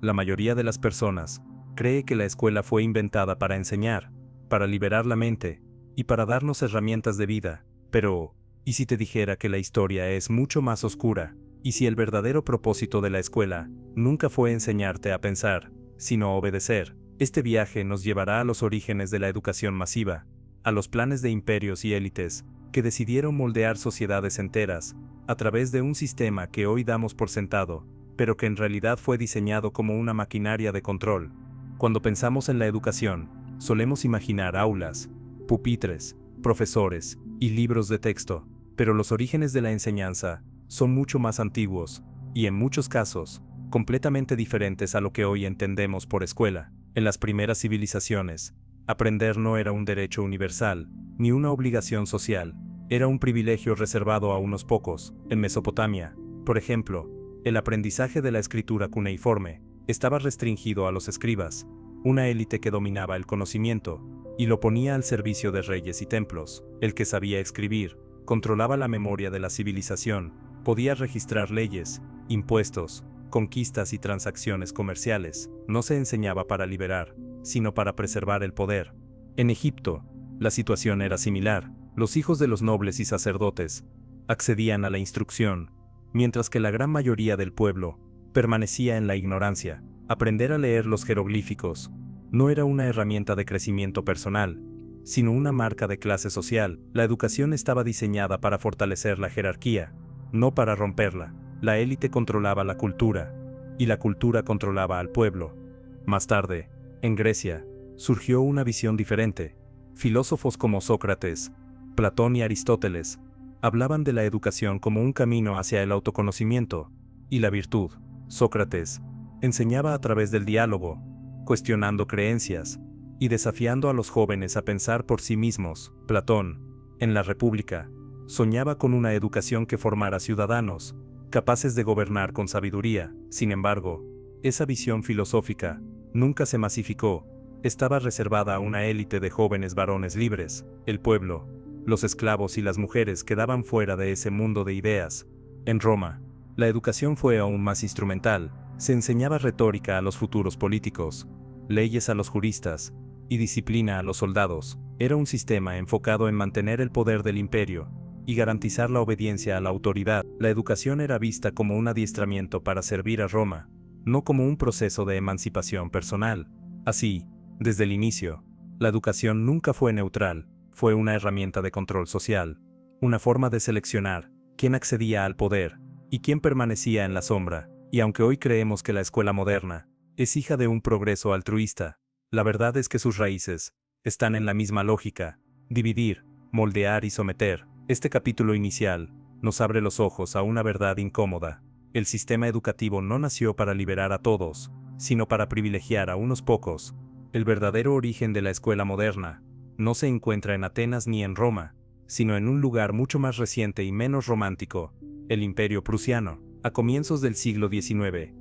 La mayoría de las personas cree que la escuela fue inventada para enseñar, para liberar la mente y para darnos herramientas de vida. Pero, ¿y si te dijera que la historia es mucho más oscura? ¿Y si el verdadero propósito de la escuela nunca fue enseñarte a pensar, sino a obedecer? Este viaje nos llevará a los orígenes de la educación masiva, a los planes de imperios y élites que decidieron moldear sociedades enteras a través de un sistema que hoy damos por sentado, pero que en realidad fue diseñado como una maquinaria de control. Cuando pensamos en la educación, solemos imaginar aulas, pupitres, profesores y libros de texto, pero los orígenes de la enseñanza son mucho más antiguos y, en muchos casos, completamente diferentes a lo que hoy entendemos por escuela. En las primeras civilizaciones, aprender no era un derecho universal, ni una obligación social, era un privilegio reservado a unos pocos. En Mesopotamia, por ejemplo, el aprendizaje de la escritura cuneiforme estaba restringido a los escribas, una élite que dominaba el conocimiento y lo ponía al servicio de reyes y templos. El que sabía escribir controlaba la memoria de la civilización, podía registrar leyes, impuestos, conquistas y transacciones comerciales. No se enseñaba para liberar, sino para preservar el poder. En Egipto, la situación era similar. Los hijos de los nobles y sacerdotes accedían a la instrucción, mientras que la gran mayoría del pueblo permanecía en la ignorancia. Aprender a leer los jeroglíficos no era una herramienta de crecimiento personal, sino una marca de clase social. La educación estaba diseñada para fortalecer la jerarquía, no para romperla. La élite controlaba la cultura, y la cultura controlaba al pueblo. Más tarde, en Grecia, surgió una visión diferente. Filósofos como Sócrates, Platón y Aristóteles hablaban de la educación como un camino hacia el autoconocimiento y la virtud. Sócrates enseñaba a través del diálogo, cuestionando creencias y desafiando a los jóvenes a pensar por sí mismos. Platón, en la República, soñaba con una educación que formara ciudadanos capaces de gobernar con sabiduría. Sin embargo, esa visión filosófica nunca se masificó, estaba reservada a una élite de jóvenes varones libres. El pueblo, los esclavos y las mujeres quedaban fuera de ese mundo de ideas. En Roma, la educación fue aún más instrumental. Se enseñaba retórica a los futuros políticos, leyes a los juristas y disciplina a los soldados. Era un sistema enfocado en mantener el poder del imperio y garantizar la obediencia a la autoridad. La educación era vista como un adiestramiento para servir a Roma, no como un proceso de emancipación personal. Así, desde el inicio, la educación nunca fue neutral, fue una herramienta de control social, una forma de seleccionar quién accedía al poder y quién permanecía en la sombra. Y aunque hoy creemos que la escuela moderna es hija de un progreso altruista, la verdad es que sus raíces están en la misma lógica: dividir, moldear y someter. Este capítulo inicial nos abre los ojos a una verdad incómoda. El sistema educativo no nació para liberar a todos, sino para privilegiar a unos pocos. El verdadero origen de la escuela moderna no se encuentra en Atenas ni en Roma, sino en un lugar mucho más reciente y menos romántico: el Imperio Prusiano. A comienzos del siglo XIX,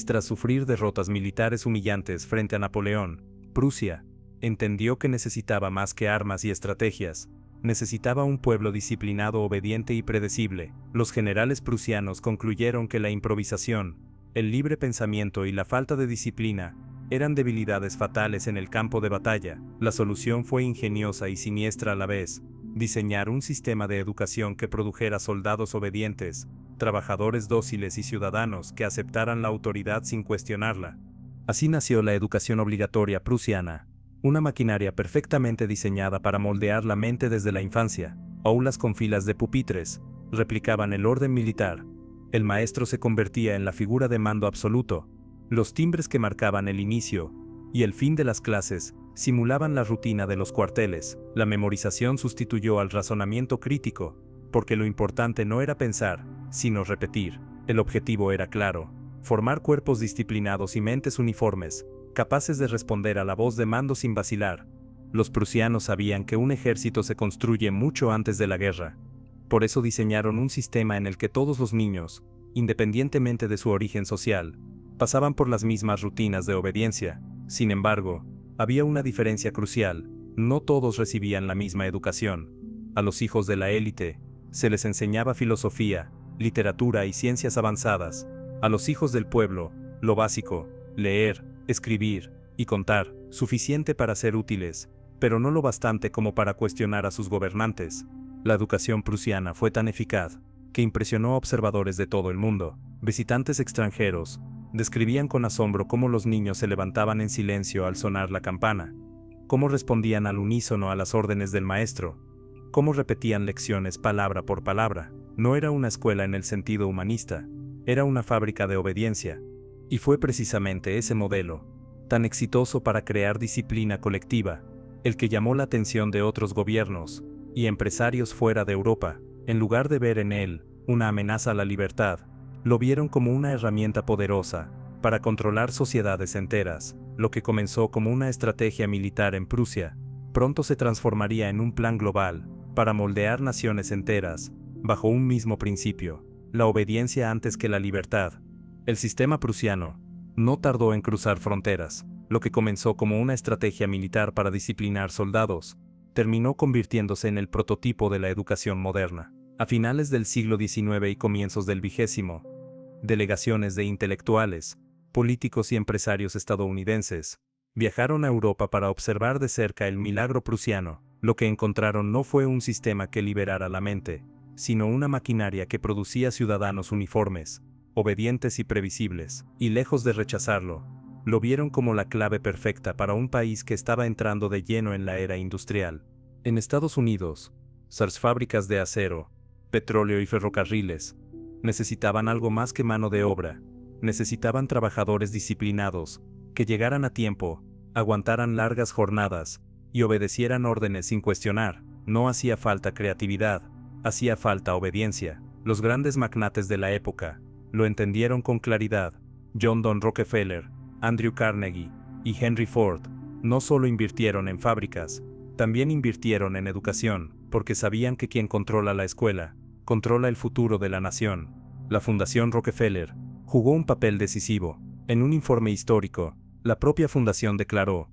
tras sufrir derrotas militares humillantes frente a Napoleón, Prusia entendió que necesitaba más que armas y estrategias. Necesitaba un pueblo disciplinado, obediente y predecible. Los generales prusianos concluyeron que la improvisación, el libre pensamiento y la falta de disciplina eran debilidades fatales en el campo de batalla. La solución fue ingeniosa y siniestra a la vez: diseñar un sistema de educación que produjera soldados obedientes, trabajadores dóciles y ciudadanos que aceptaran la autoridad sin cuestionarla. Así nació la educación obligatoria prusiana, una maquinaria perfectamente diseñada para moldear la mente desde la infancia. Aulas con filas de pupitres replicaban el orden militar. El maestro se convertía en la figura de mando absoluto. Los timbres que marcaban el inicio y el fin de las clases simulaban la rutina de los cuarteles. La memorización sustituyó al razonamiento crítico, porque lo importante no era pensar, sino repetir. El objetivo era claro: formar cuerpos disciplinados y mentes uniformes, capaces de responder a la voz de mando sin vacilar. Los prusianos sabían que un ejército se construye mucho antes de la guerra. Por eso diseñaron un sistema en el que todos los niños, independientemente de su origen social, pasaban por las mismas rutinas de obediencia. Sin embargo, había una diferencia crucial: no todos recibían la misma educación. A los hijos de la élite se les enseñaba filosofía, literatura y ciencias avanzadas. A los hijos del pueblo, lo básico: leer, escribir y contar, suficiente para ser útiles, pero no lo bastante como para cuestionar a sus gobernantes. La educación prusiana fue tan eficaz que impresionó a observadores de todo el mundo. Visitantes extranjeros describían con asombro cómo los niños se levantaban en silencio al sonar la campana, cómo respondían al unísono a las órdenes del maestro, cómo repetían lecciones palabra por palabra. No era una escuela en el sentido humanista, era una fábrica de obediencia. Y fue precisamente ese modelo, tan exitoso para crear disciplina colectiva, el que llamó la atención de otros gobiernos y empresarios fuera de Europa. En lugar de ver en él una amenaza a la libertad, lo vieron como una herramienta poderosa para controlar sociedades enteras. Lo que comenzó como una estrategia militar en Prusia, pronto se transformaría en un plan global para moldear naciones enteras bajo un mismo principio: la obediencia antes que la libertad. El sistema prusiano no tardó en cruzar fronteras. Lo que comenzó como una estrategia militar para disciplinar soldados, terminó convirtiéndose en el prototipo de la educación moderna. A finales del siglo XIX y comienzos del XX, delegaciones de intelectuales, políticos y empresarios estadounidenses viajaron a Europa para observar de cerca el milagro prusiano. Lo que encontraron no fue un sistema que liberara la mente, sino una maquinaria que producía ciudadanos uniformes, obedientes y previsibles. Y lejos de rechazarlo, lo vieron como la clave perfecta para un país que estaba entrando de lleno en la era industrial. En Estados Unidos, las fábricas de acero, petróleo y ferrocarriles necesitaban algo más que mano de obra. Necesitaban trabajadores disciplinados, que llegaran a tiempo, aguantaran largas jornadas y obedecieran órdenes sin cuestionar. No hacía falta creatividad, hacía falta obediencia. Los grandes magnates de la época lo entendieron con claridad. John D. Rockefeller, Andrew Carnegie y Henry Ford no solo invirtieron en fábricas, también invirtieron en educación, porque sabían que quien controla la escuela, controla el futuro de la nación. La Fundación Rockefeller jugó un papel decisivo. En un informe histórico, la propia fundación declaró: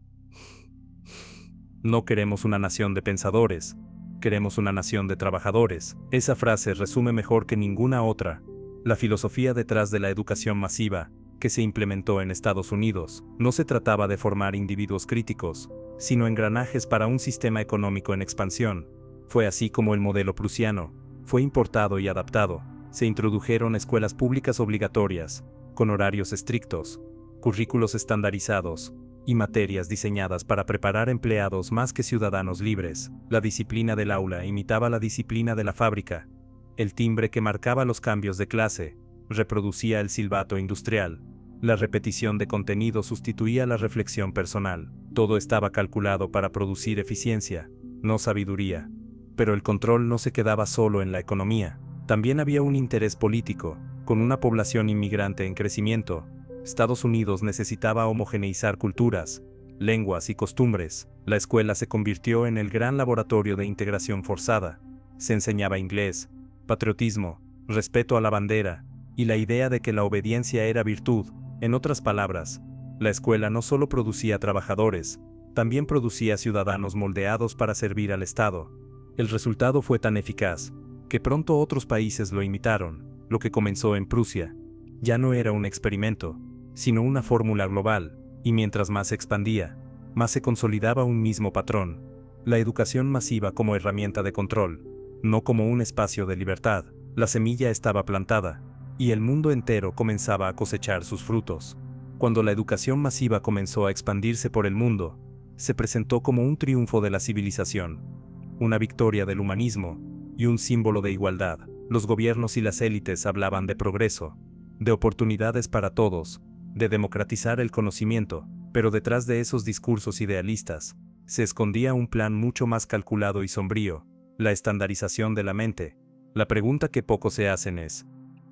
"No queremos una nación de pensadores, queremos una nación de trabajadores". Esa frase resume mejor que ninguna otra la filosofía detrás de la educación masiva que se implementó en Estados Unidos. No se trataba de formar individuos críticos, sino engranajes para un sistema económico en expansión. Fue así como el modelo prusiano fue importado y adaptado. Se introdujeron escuelas públicas obligatorias, con horarios estrictos, currículos estandarizados y materias diseñadas para preparar empleados más que ciudadanos libres. La disciplina del aula imitaba la disciplina de la fábrica. El timbre que marcaba los cambios de clase reproducía el silbato industrial. La repetición de contenido sustituía la reflexión personal. Todo estaba calculado para producir eficiencia, no sabiduría. Pero el control no se quedaba solo en la economía. También había un interés político. Con una población inmigrante en crecimiento, Estados Unidos necesitaba homogeneizar culturas, lenguas y costumbres. La escuela se convirtió en el gran laboratorio de integración forzada. Se enseñaba inglés, patriotismo, respeto a la bandera, y la idea de que la obediencia era virtud. En otras palabras, la escuela no solo producía trabajadores, también producía ciudadanos moldeados para servir al Estado. El resultado fue tan eficaz que pronto otros países lo imitaron. Lo que comenzó en Prusia ya no era un experimento, sino una fórmula global, y mientras más se expandía, más se consolidaba un mismo patrón: la educación masiva como herramienta de control, no como un espacio de libertad. La semilla estaba plantada, y el mundo entero comenzaba a cosechar sus frutos. Cuando la educación masiva comenzó a expandirse por el mundo, se presentó como un triunfo de la civilización, una victoria del humanismo y un símbolo de igualdad. Los gobiernos y las élites hablaban de progreso, de oportunidades para todos, de democratizar el conocimiento, pero detrás de esos discursos idealistas se escondía un plan mucho más calculado y sombrío: la estandarización de la mente. La pregunta que pocos se hacen es: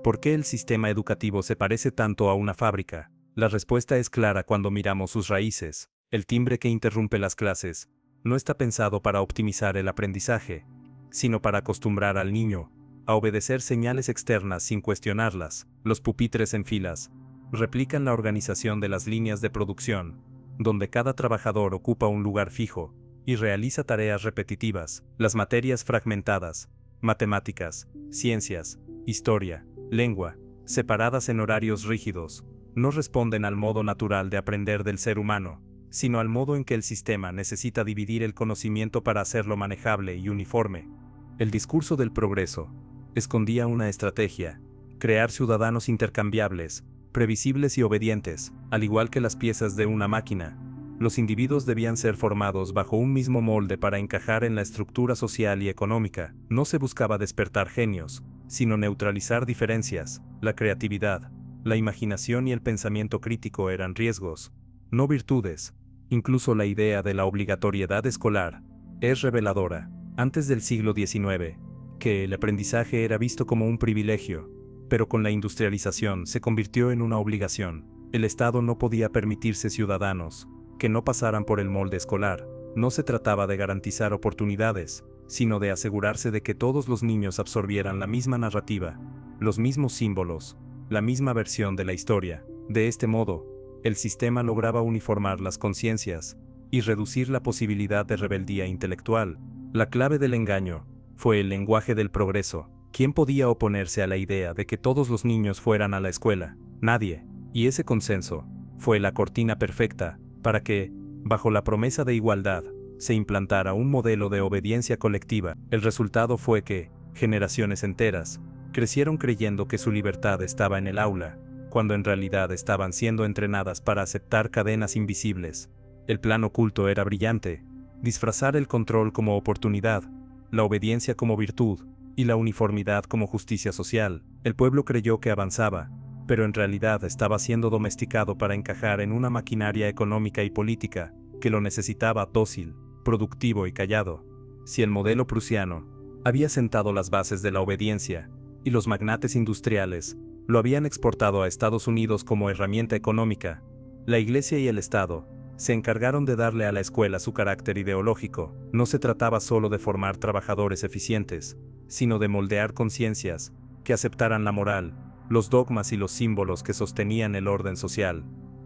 ¿por qué el sistema educativo se parece tanto a una fábrica? La respuesta es clara cuando miramos sus raíces. El timbre que interrumpe las clases no está pensado para optimizar el aprendizaje, sino para acostumbrar al niño a obedecer señales externas sin cuestionarlas. Los pupitres en filas replican la organización de las líneas de producción, donde cada trabajador ocupa un lugar fijo y realiza tareas repetitivas. Las materias fragmentadas, matemáticas, ciencias, historia, lengua, separadas en horarios rígidos, no responden al modo natural de aprender del ser humano, sino al modo en que el sistema necesita dividir el conocimiento para hacerlo manejable y uniforme. El discurso del progreso escondía una estrategia: crear ciudadanos intercambiables, previsibles y obedientes, al igual que las piezas de una máquina. Los individuos debían ser formados bajo un mismo molde para encajar en la estructura social y económica. No se buscaba despertar genios, sino neutralizar diferencias. La creatividad, la imaginación y el pensamiento crítico eran riesgos, no virtudes. Incluso la idea de la obligatoriedad escolar es reveladora. Antes del siglo XIX, que el aprendizaje era visto como un privilegio, pero con la industrialización se convirtió en una obligación. El Estado no podía permitirse ciudadanos que no pasaran por el molde escolar. No se trataba de garantizar oportunidades, sino de asegurarse de que todos los niños absorbieran la misma narrativa, los mismos símbolos, la misma versión de la historia. De este modo, el sistema lograba uniformar las conciencias y reducir la posibilidad de rebeldía intelectual. La clave del engaño fue el lenguaje del progreso. ¿Quién podía oponerse a la idea de que todos los niños fueran a la escuela? Nadie. Y ese consenso fue la cortina perfecta para que, bajo la promesa de igualdad, se implantara un modelo de obediencia colectiva. El resultado fue que, generaciones enteras, crecieron creyendo que su libertad estaba en el aula, cuando en realidad estaban siendo entrenadas para aceptar cadenas invisibles. El plan oculto era brillante: disfrazar el control como oportunidad, la obediencia como virtud, y la uniformidad como justicia social. El pueblo creyó que avanzaba, pero en realidad estaba siendo domesticado para encajar en una maquinaria económica y política que lo necesitaba dócil, productivo y callado. Si el modelo prusiano había sentado las bases de la obediencia, y los magnates industriales lo habían exportado a Estados Unidos como herramienta económica, la Iglesia y el Estado se encargaron de darle a la escuela su carácter ideológico. No se trataba solo de formar trabajadores eficientes, sino de moldear conciencias que aceptaran la moral, los dogmas y los símbolos que sostenían el orden social.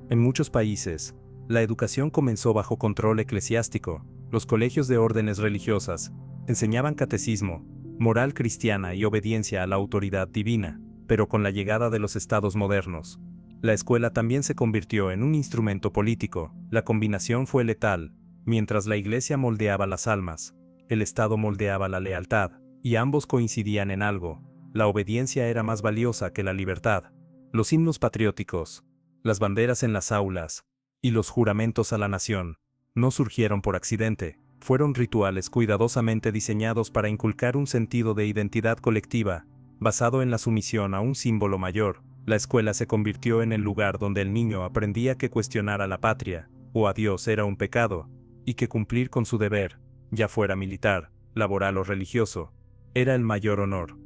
En muchos países, la educación comenzó bajo control eclesiástico. Los colegios de órdenes religiosas enseñaban catecismo, moral cristiana y obediencia a la autoridad divina. Pero con la llegada de los estados modernos, la escuela también se convirtió en un instrumento político. La combinación fue letal. Mientras la Iglesia moldeaba las almas, el Estado moldeaba la lealtad, y ambos coincidían en algo: la obediencia era más valiosa que la libertad. Los himnos patrióticos, las banderas en las aulas, y los juramentos a la nación, no surgieron por accidente. Fueron rituales cuidadosamente diseñados para inculcar un sentido de identidad colectiva, basado en la sumisión a un símbolo mayor. La escuela se convirtió en el lugar donde el niño aprendía que cuestionar a la patria, o a Dios, era un pecado, y que cumplir con su deber, ya fuera militar, laboral o religioso, era el mayor honor.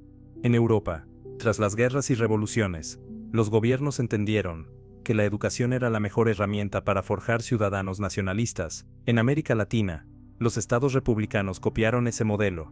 En Europa, tras las guerras y revoluciones, los gobiernos entendieron que la educación era la mejor herramienta para forjar ciudadanos nacionalistas. En América Latina, los estados republicanos copiaron ese modelo,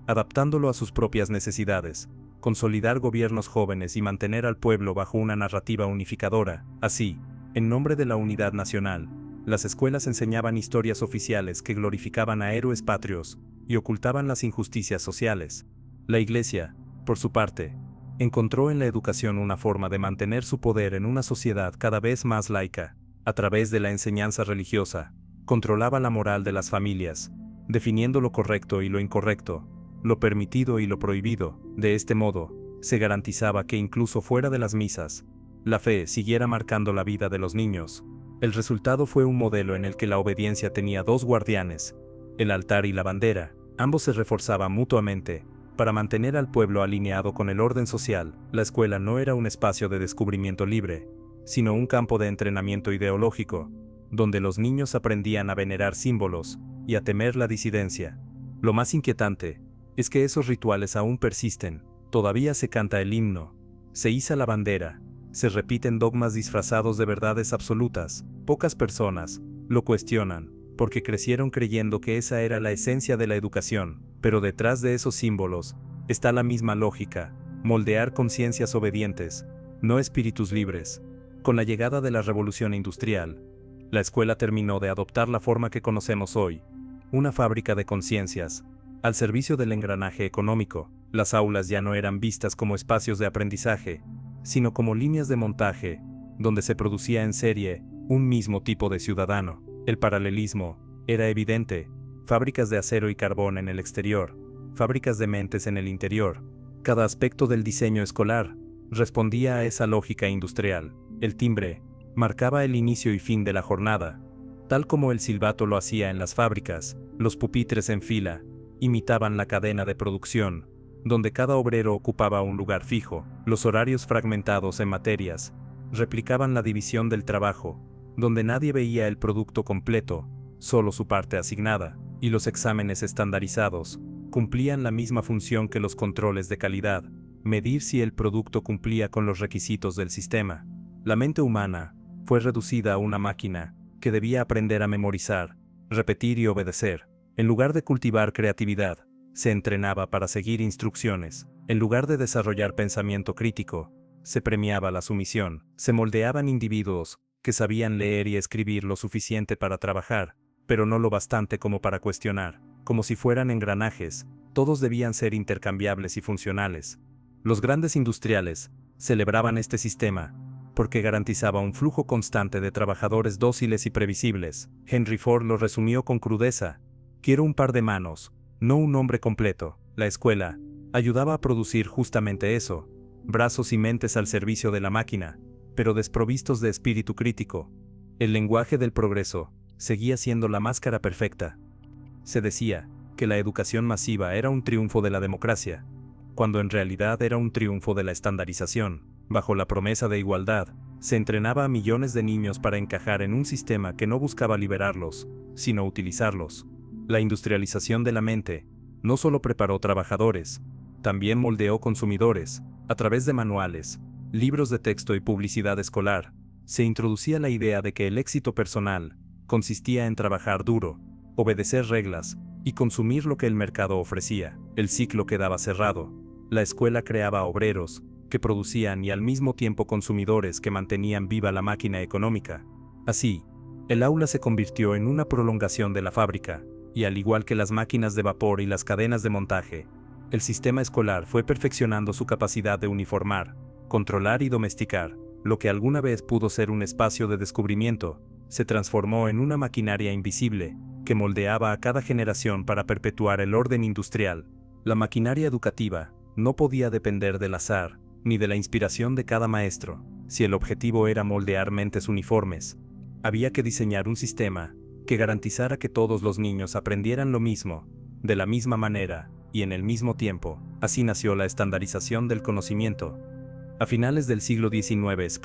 adaptándolo a sus propias necesidades: consolidar gobiernos jóvenes y mantener al pueblo bajo una narrativa unificadora. Así, en nombre de la unidad nacional, las escuelas enseñaban historias oficiales que glorificaban a héroes patrios y ocultaban las injusticias sociales. La Iglesia, por su parte, encontró en la educación una forma de mantener su poder en una sociedad cada vez más laica. A través de la enseñanza religiosa, controlaba la moral de las familias, definiendo lo correcto y lo incorrecto, lo permitido y lo prohibido. De este modo, se garantizaba que incluso fuera de las misas, la fe siguiera marcando la vida de los niños. El resultado fue un modelo en el que la obediencia tenía dos guardianes: el altar y la bandera. Ambos se reforzaban mutuamente para mantener al pueblo alineado con el orden social. La escuela no era un espacio de descubrimiento libre, sino un campo de entrenamiento ideológico, donde los niños aprendían a venerar símbolos y a temer la disidencia. Lo más inquietante es que esos rituales aún persisten. Todavía se canta el himno, se iza la bandera, se repiten dogmas disfrazados de verdades absolutas. Pocas personas lo cuestionan, porque crecieron creyendo que esa era la esencia de la educación. Pero detrás de esos símbolos está la misma lógica: moldear conciencias obedientes, no espíritus libres. Con la llegada de la revolución industrial, la escuela terminó de adoptar la forma que conocemos hoy: una fábrica de conciencias, al servicio del engranaje económico. Las aulas ya no eran vistas como espacios de aprendizaje, sino como líneas de montaje, donde se producía en serie un mismo tipo de ciudadano. El paralelismo era evidente: fábricas de acero y carbón en el exterior, fábricas de mentes en el interior. Cada aspecto del diseño escolar respondía a esa lógica industrial. El timbre marcaba el inicio y fin de la jornada, tal como el silbato lo hacía en las fábricas. Los pupitres en fila imitaban la cadena de producción, donde cada obrero ocupaba un lugar fijo. Los horarios fragmentados en materias replicaban la división del trabajo, donde nadie veía el producto completo, solo su parte asignada. Y los exámenes estandarizados cumplían la misma función que los controles de calidad: medir si el producto cumplía con los requisitos del sistema. La mente humana fue reducida a una máquina que debía aprender a memorizar, repetir y obedecer. En lugar de cultivar creatividad, se entrenaba para seguir instrucciones. En lugar de desarrollar pensamiento crítico, se premiaba la sumisión. Se moldeaban individuos que sabían leer y escribir lo suficiente para trabajar, pero no lo bastante como para cuestionar. Como si fueran engranajes, todos debían ser intercambiables y funcionales. Los grandes industriales celebraban este sistema porque garantizaba un flujo constante de trabajadores dóciles y previsibles. Henry Ford lo resumió con crudeza: quiero un par de manos, no un hombre completo. La escuela ayudaba a producir justamente eso: brazos y mentes al servicio de la máquina, pero desprovistos de espíritu crítico. El lenguaje del progreso seguía siendo la máscara perfecta. Se decía que la educación masiva era un triunfo de la democracia, cuando en realidad era un triunfo de la estandarización. Bajo la promesa de igualdad, se entrenaba a millones de niños para encajar en un sistema que no buscaba liberarlos, sino utilizarlos. La industrialización de la mente no solo preparó trabajadores, también moldeó consumidores. A través de manuales, libros de texto y publicidad escolar, se introducía la idea de que el éxito personal consistía en trabajar duro, obedecer reglas y consumir lo que el mercado ofrecía. El ciclo quedaba cerrado. La escuela creaba obreros que producían y al mismo tiempo consumidores que mantenían viva la máquina económica. Así, el aula se convirtió en una prolongación de la fábrica, y al igual que las máquinas de vapor y las cadenas de montaje, el sistema escolar fue perfeccionando su capacidad de uniformar, controlar y domesticar. Lo que alguna vez pudo ser un espacio de descubrimiento, se transformó en una maquinaria invisible que moldeaba a cada generación para perpetuar el orden industrial. La maquinaria educativa no podía depender del azar ni de la inspiración de cada maestro. Si el objetivo era moldear mentes uniformes, había que diseñar un sistema que garantizara que todos los niños aprendieran lo mismo, de la misma manera y en el mismo tiempo. Así nació la estandarización del conocimiento. A finales del siglo XIX,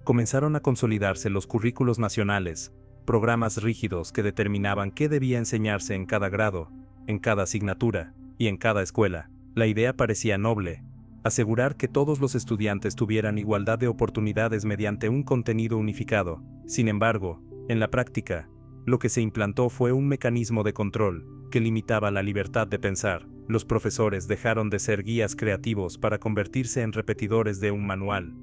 comenzaron a consolidarse los currículos nacionales, programas rígidos que determinaban qué debía enseñarse en cada grado, en cada asignatura y en cada escuela. La idea parecía noble: asegurar que todos los estudiantes tuvieran igualdad de oportunidades mediante un contenido unificado. Sin embargo, en la práctica, lo que se implantó fue un mecanismo de control que limitaba la libertad de pensar. Los profesores dejaron de ser guías creativos para convertirse en repetidores de un manual.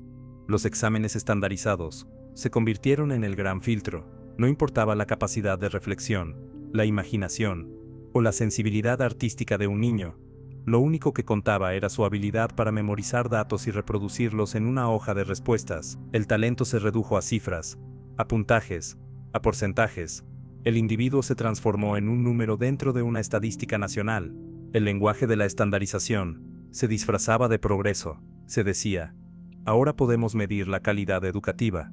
Los exámenes estandarizados se convirtieron en el gran filtro. No importaba la capacidad de reflexión, la imaginación o la sensibilidad artística de un niño. Lo único que contaba era su habilidad para memorizar datos y reproducirlos en una hoja de respuestas. El talento se redujo a cifras, a puntajes, a porcentajes. El individuo se transformó en un número dentro de una estadística nacional. El lenguaje de la estandarización se disfrazaba de progreso. Se decía: ahora podemos medir la calidad educativa.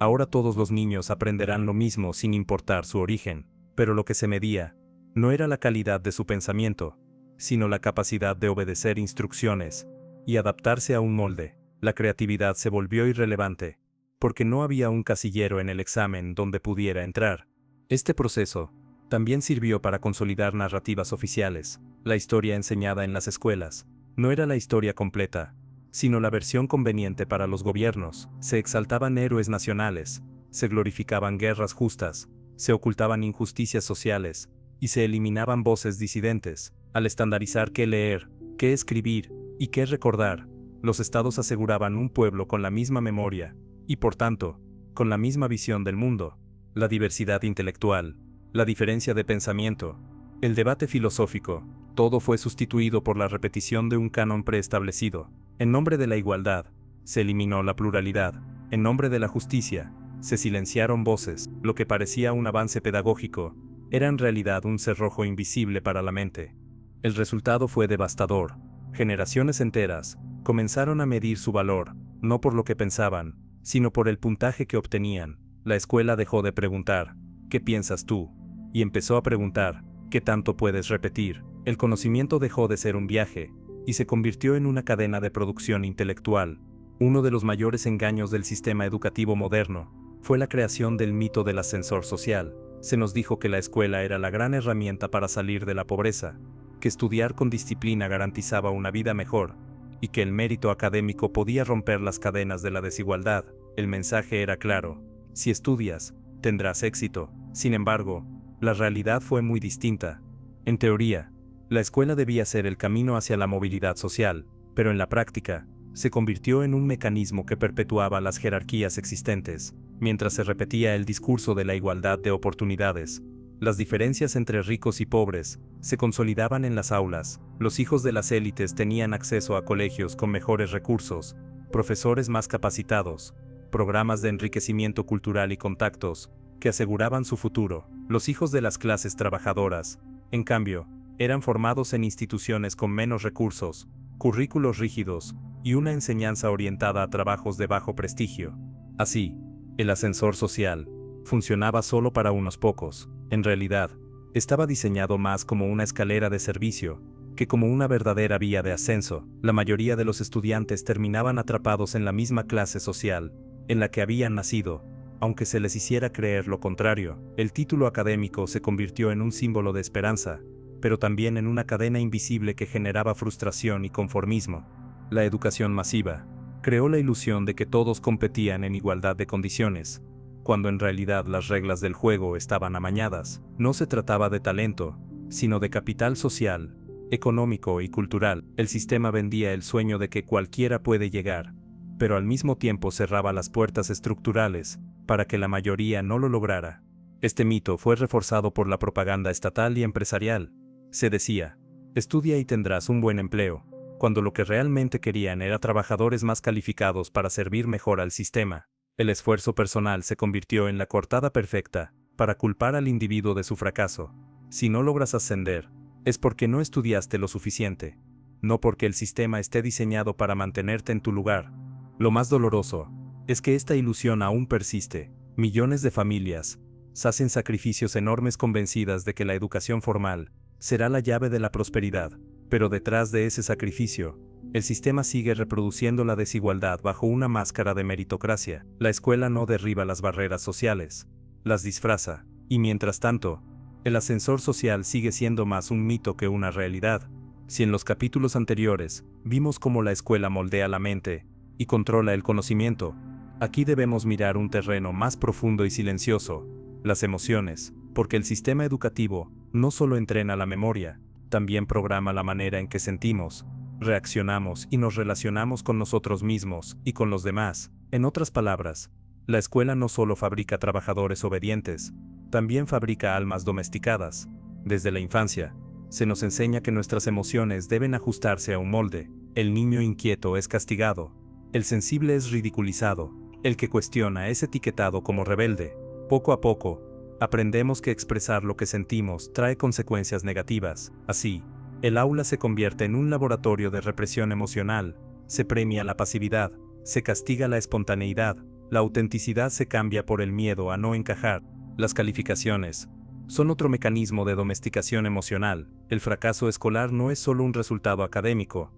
Ahora todos los niños aprenderán lo mismo sin importar su origen. Pero lo que se medía no era la calidad de su pensamiento, sino la capacidad de obedecer instrucciones y adaptarse a un molde. La creatividad se volvió irrelevante, porque no había un casillero en el examen donde pudiera entrar. Este proceso también sirvió para consolidar narrativas oficiales. La historia enseñada en las escuelas no era la historia completa, sino la versión conveniente para los gobiernos. Se exaltaban héroes nacionales, se glorificaban guerras justas, se ocultaban injusticias sociales, y se eliminaban voces disidentes. Al estandarizar qué leer, qué escribir y qué recordar, los estados aseguraban un pueblo con la misma memoria, y por tanto, con la misma visión del mundo. La diversidad intelectual, la diferencia de pensamiento, el debate filosófico, todo fue sustituido por la repetición de un canon preestablecido. En nombre de la igualdad, se eliminó la pluralidad. En nombre de la justicia, se silenciaron voces. Lo que parecía un avance pedagógico era en realidad un cerrojo invisible para la mente. El resultado fue devastador. Generaciones enteras comenzaron a medir su valor, no por lo que pensaban, sino por el puntaje que obtenían. La escuela dejó de preguntar, ¿qué piensas tú?, y empezó a preguntar, ¿qué tanto puedes repetir? El conocimiento dejó de ser un viaje, y se convirtió en una cadena de producción intelectual. Uno de los mayores engaños del sistema educativo moderno fue la creación del mito del ascensor social. Se nos dijo que la escuela era la gran herramienta para salir de la pobreza, que estudiar con disciplina garantizaba una vida mejor, y que el mérito académico podía romper las cadenas de la desigualdad. El mensaje era claro: si estudias, tendrás éxito. Sin embargo, la realidad fue muy distinta. En teoría, la escuela debía ser el camino hacia la movilidad social, pero en la práctica, se convirtió en un mecanismo que perpetuaba las jerarquías existentes. Mientras se repetía el discurso de la igualdad de oportunidades, las diferencias entre ricos y pobres se consolidaban en las aulas. Los hijos de las élites tenían acceso a colegios con mejores recursos, profesores más capacitados, programas de enriquecimiento cultural y contactos que aseguraban su futuro. Los hijos de las clases trabajadoras, en cambio, eran formados en instituciones con menos recursos, currículos rígidos y una enseñanza orientada a trabajos de bajo prestigio. Así, el ascensor social funcionaba solo para unos pocos. En realidad, estaba diseñado más como una escalera de servicio que como una verdadera vía de ascenso. La mayoría de los estudiantes terminaban atrapados en la misma clase social en la que habían nacido, aunque se les hiciera creer lo contrario. El título académico se convirtió en un símbolo de esperanza, pero también en una cadena invisible que generaba frustración y conformismo. La educación masiva creó la ilusión de que todos competían en igualdad de condiciones, cuando en realidad las reglas del juego estaban amañadas. No se trataba de talento, sino de capital social, económico y cultural. El sistema vendía el sueño de que cualquiera puede llegar, pero al mismo tiempo cerraba las puertas estructurales para que la mayoría no lo lograra. Este mito fue reforzado por la propaganda estatal y empresarial. Se decía: estudia y tendrás un buen empleo, cuando lo que realmente querían era trabajadores más calificados para servir mejor al sistema. El esfuerzo personal se convirtió en la coartada perfecta para culpar al individuo de su fracaso. Si no logras ascender, es porque no estudiaste lo suficiente, no porque el sistema esté diseñado para mantenerte en tu lugar. Lo más doloroso es que esta ilusión aún persiste. Millones de familias hacen sacrificios enormes convencidas de que la educación formal será la llave de la prosperidad, pero detrás de ese sacrificio, el sistema sigue reproduciendo la desigualdad bajo una máscara de meritocracia. La escuela no derriba las barreras sociales, las disfraza, y mientras tanto, el ascensor social sigue siendo más un mito que una realidad. Si en los capítulos anteriores vimos cómo la escuela moldea la mente y controla el conocimiento, aquí debemos mirar un terreno más profundo y silencioso: las emociones, porque el sistema educativo no solo entrena la memoria, también programa la manera en que sentimos, reaccionamos y nos relacionamos con nosotros mismos y con los demás. En otras palabras, la escuela no solo fabrica trabajadores obedientes, también fabrica almas domesticadas. Desde la infancia, se nos enseña que nuestras emociones deben ajustarse a un molde. El niño inquieto es castigado, el sensible es ridiculizado, el que cuestiona es etiquetado como rebelde. Poco a poco, aprendemos que expresar lo que sentimos trae consecuencias negativas. Así, el aula se convierte en un laboratorio de represión emocional. Se premia la pasividad, se castiga la espontaneidad, la autenticidad se cambia por el miedo a no encajar. Las calificaciones son otro mecanismo de domesticación emocional. El fracaso escolar no es solo un resultado académico,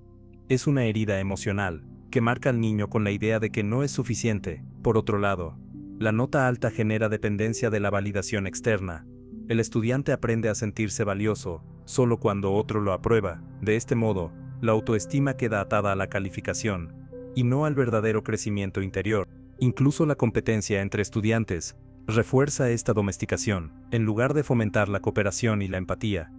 es una herida emocional que marca al niño con la idea de que no es suficiente. Por otro lado, la nota alta genera dependencia de la validación externa. El estudiante aprende a sentirse valioso solo cuando otro lo aprueba. De este modo, la autoestima queda atada a la calificación y no al verdadero crecimiento interior. Incluso la competencia entre estudiantes refuerza esta domesticación. En lugar de fomentar la cooperación y la empatía,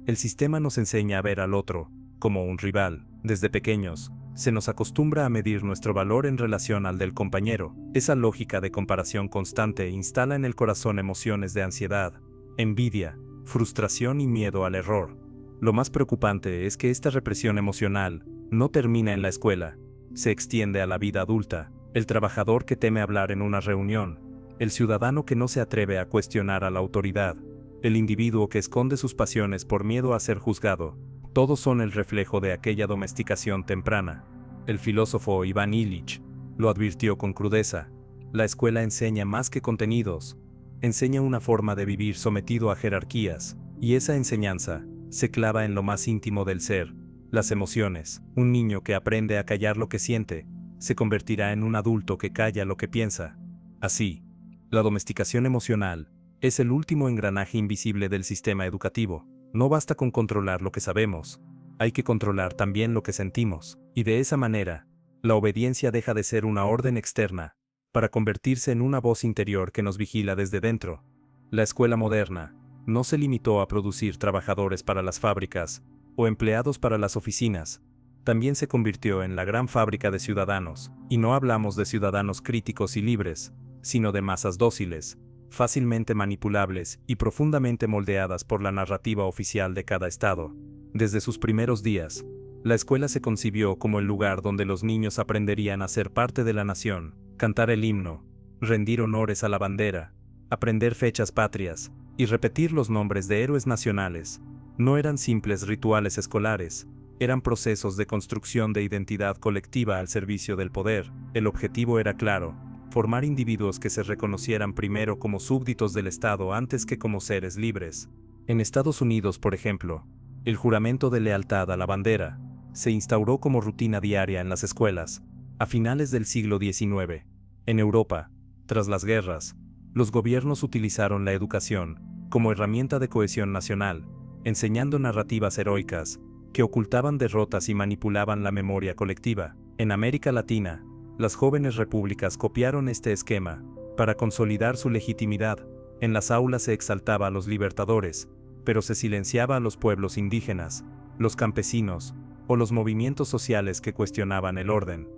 el sistema nos enseña a ver al otro como un rival. Desde pequeños, se nos acostumbra a medir nuestro valor en relación al del compañero. Esa lógica de comparación constante instala en el corazón emociones de ansiedad, envidia, frustración y miedo al error. Lo más preocupante es que esta represión emocional no termina en la escuela, se extiende a la vida adulta. el trabajador que teme hablar en una reunión, el ciudadano que no se atreve a cuestionar a la autoridad, el individuo que esconde sus pasiones por miedo a ser juzgado, todos son el reflejo de aquella domesticación temprana. El filósofo Iván Illich lo advirtió con crudeza: la escuela enseña más que contenidos, enseña una forma de vivir sometido a jerarquías, y esa enseñanza se clava en lo más íntimo del ser, las emociones. Un niño que aprende a callar lo que siente, se convertirá en un adulto que calla lo que piensa. Así, la domesticación emocional es el último engranaje invisible del sistema educativo. No basta con controlar lo que sabemos, hay que controlar también lo que sentimos, y de esa manera, la obediencia deja de ser una orden externa, para convertirse en una voz interior que nos vigila desde dentro. La escuela moderna no se limitó a producir trabajadores para las fábricas o empleados para las oficinas, también se convirtió en la gran fábrica de ciudadanos, y no hablamos de ciudadanos críticos y libres, sino de masas dóciles, fácilmente manipulables y profundamente moldeadas por la narrativa oficial de cada estado. Desde sus primeros días, la escuela se concibió como el lugar donde los niños aprenderían a ser parte de la nación, cantar el himno, rendir honores a la bandera, aprender fechas patrias, y repetir los nombres de héroes nacionales. No eran simples rituales escolares, eran procesos de construcción de identidad colectiva al servicio del poder. El objetivo era claro: formar individuos que se reconocieran primero como súbditos del Estado antes que como seres libres. En Estados Unidos, por ejemplo, el juramento de lealtad a la bandera se instauró como rutina diaria en las escuelas, a finales del siglo XIX. En Europa, tras las guerras, los gobiernos utilizaron la educación como herramienta de cohesión nacional, enseñando narrativas heroicas que ocultaban derrotas y manipulaban la memoria colectiva. En América Latina, las jóvenes repúblicas copiaron este esquema para consolidar su legitimidad. En las aulas se exaltaba a los libertadores, pero se silenciaba a los pueblos indígenas, los campesinos o los movimientos sociales que cuestionaban el orden.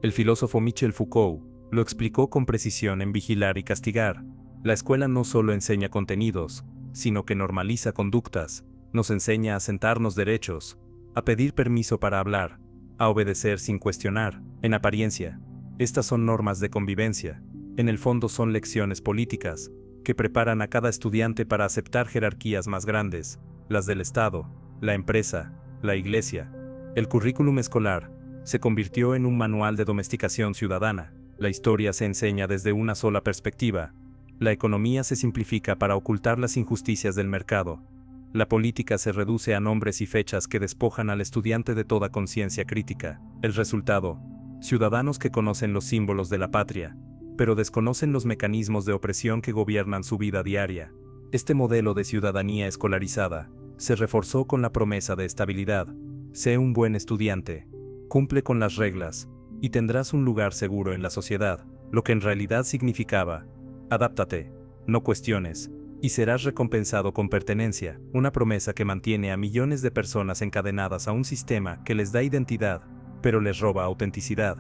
El filósofo Michel Foucault lo explicó con precisión en Vigilar y Castigar. La escuela no solo enseña contenidos, sino que normaliza conductas, nos enseña a sentarnos derechos, a pedir permiso para hablar, a obedecer sin cuestionar. En apariencia, estas son normas de convivencia. En el fondo son lecciones políticas, que preparan a cada estudiante para aceptar jerarquías más grandes, las del Estado, la empresa, la iglesia. El currículum escolar se convirtió en un manual de domesticación ciudadana. La historia se enseña desde una sola perspectiva. La economía se simplifica para ocultar las injusticias del mercado. La política se reduce a nombres y fechas que despojan al estudiante de toda conciencia crítica. El resultado: ciudadanos que conocen los símbolos de la patria, pero desconocen los mecanismos de opresión que gobiernan su vida diaria. Este modelo de ciudadanía escolarizada se reforzó con la promesa de estabilidad. Sé un buen estudiante, cumple con las reglas, y tendrás un lugar seguro en la sociedad, lo que en realidad significaba: adáptate, no cuestiones, y serás recompensado con pertenencia, una promesa que mantiene a millones de personas encadenadas a un sistema que les da identidad, pero les roba autenticidad.